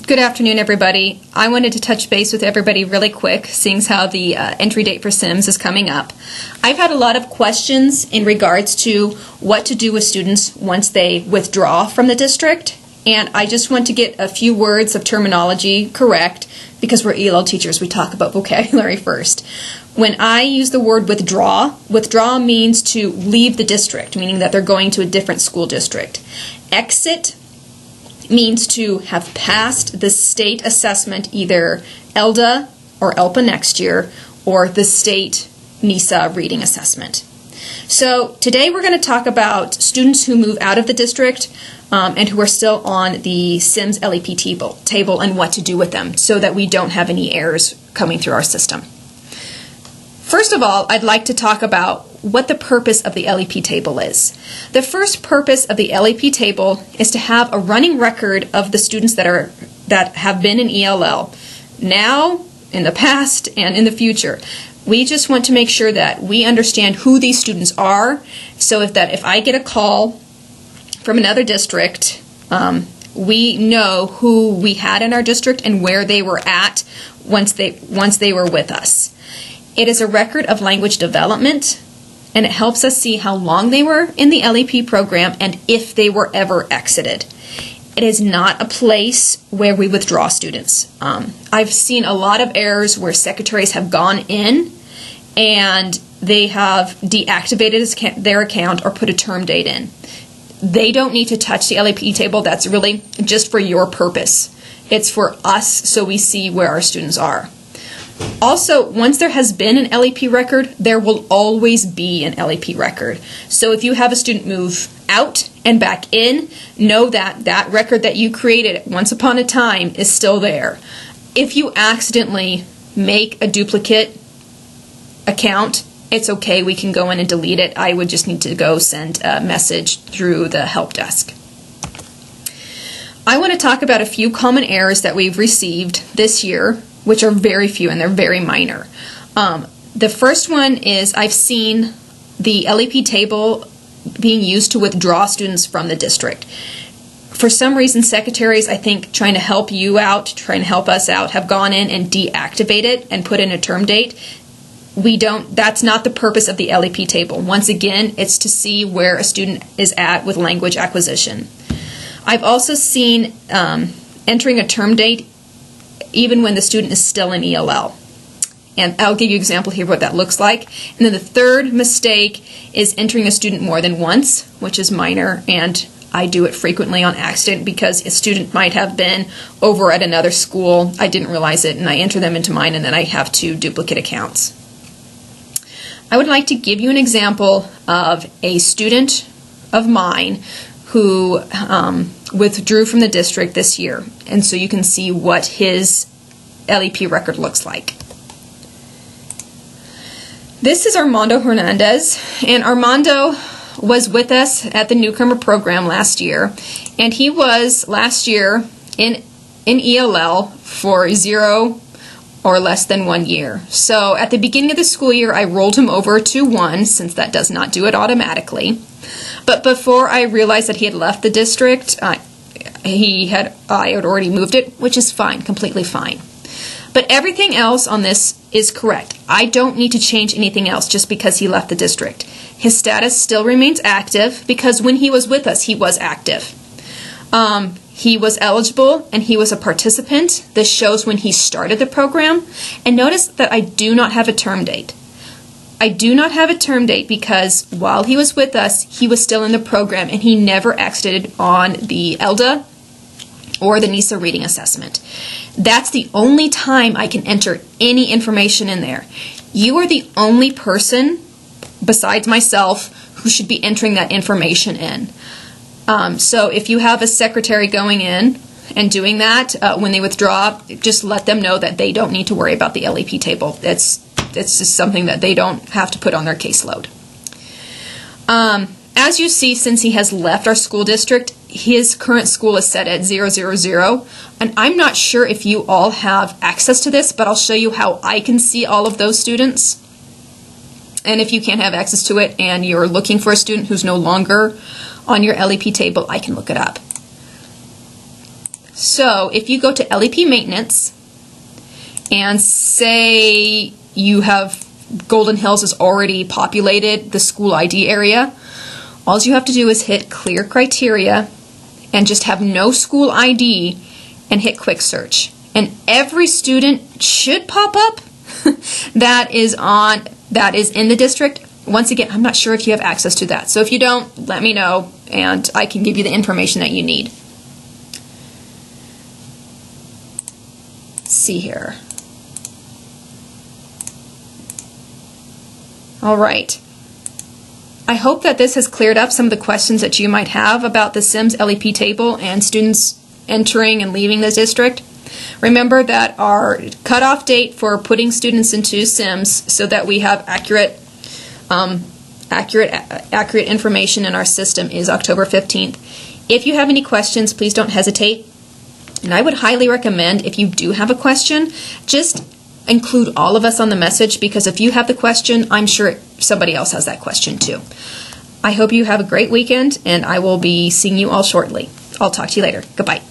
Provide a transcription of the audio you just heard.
Good afternoon, everybody. I wanted to touch base with everybody really quick, seeing as how the entry date for Sims is coming up. I've had a lot of questions in regards to what to do with students once they withdraw from the district, and I just want to get a few words of terminology correct, because we're ELL teachers, we talk about vocabulary first. When I use the word withdraw means to leave the district, meaning that they're going to a different school district. Exit means to have passed the state assessment, either ELDA or ELPA next year, or the state NISA reading assessment. So today we're going to talk about students who move out of the district and who are still on the Sims LEP table and what to do with them so that we don't have any errors coming through our system. First of all, I'd like to talk about what the purpose of the LEP table is. The first purpose of the LEP table is to have a running record of the students that have been in ELL now, in the past, and in the future. We just want to make sure that we understand who these students are, so if I get a call from another district, we know who we had in our district and where they were at once they were with us. It is a record of language development, and it helps us see how long they were in the LEP program and if they were ever exited. It is not a place where we withdraw students. I've seen a lot of errors where secretaries have gone in and they have deactivated their account or put a term date in. They don't need to touch the LEP table. That's really just for your purpose. It's for us so we see where our students are. Also, once there has been an LEP record, there will always be an LEP record. So if you have a student move out and back in, know that that record that you created once upon a time is still there. If you accidentally make a duplicate account, it's okay. We can go in and delete it. I would just need to go send a message through the help desk. I want to talk about a few common errors that we've received this year, which are very few and they're very minor. The first one is I've seen the LEP table being used to withdraw students from the district. For some reason, secretaries, I think, trying to help you out, trying to help us out, have gone in and deactivated it and put in a term date. That's not the purpose of the LEP table. Once again, it's to see where a student is at with language acquisition. I've also seen entering a term date even when the student is still in ELL. And I'll give you an example here of what that looks like. And then the third mistake is entering a student more than once, which is minor, and I do it frequently on accident because a student might have been over at another school. I didn't realize it, and I enter them into mine, and then I have two duplicate accounts. I would like to give you an example of a student of mine who withdrew from the district this year, and so you can see what his LEP record looks like. This is Armando Hernandez, and Armando was with us at the newcomer program last year, and he was last year in ELL for 0 or less than 1 year. So at the beginning of the school year, I rolled him over to 1, since that does not do it automatically. But before I realized that he had left the district, I had already moved it, which is fine, completely fine. But everything else on this is correct. I don't need to change anything else just because he left the district. His status still remains active because when he was with us, he was active. He was eligible and he was a participant. This shows when he started the program. And notice that I do not have a term date. I do not have a term date because while he was with us, he was still in the program and he never exited on the ELDA or the NISA reading assessment. That's the only time I can enter any information in there. You are the only person besides myself who should be entering that information in. So if you have a secretary going in and doing that when they withdraw, just let them know that they don't need to worry about the LEP table. It's just something that they don't have to put on their caseload. As you see, since he has left our school district, his current school is set at 000, and I'm not sure if you all have access to this, but I'll show you how I can see all of those students. And if you can't have access to it and you're looking for a student who's no longer on your LEP table, I can look it up. So if you go to LEP maintenance and say you have Golden Hills is already populated, the school ID area, all you have to do is hit clear criteria and just have no school ID and hit quick search. And every student should pop up that is in the district. Once again, I'm not sure if you have access to that. So if you don't, let me know and I can give you the information that you need. Let's see here. All right. I hope that this has cleared up some of the questions that you might have about the Sims LEP table and students entering and leaving the district. Remember that our cutoff date for putting students into Sims so that we have accurate information in our system is October 15th. If you have any questions, please don't hesitate. And I would highly recommend, if you do have a question, just include all of us on the message, because if you have the question, I'm sure somebody else has that question too. I hope you have a great weekend, and I will be seeing you all shortly. I'll talk to you later. Goodbye.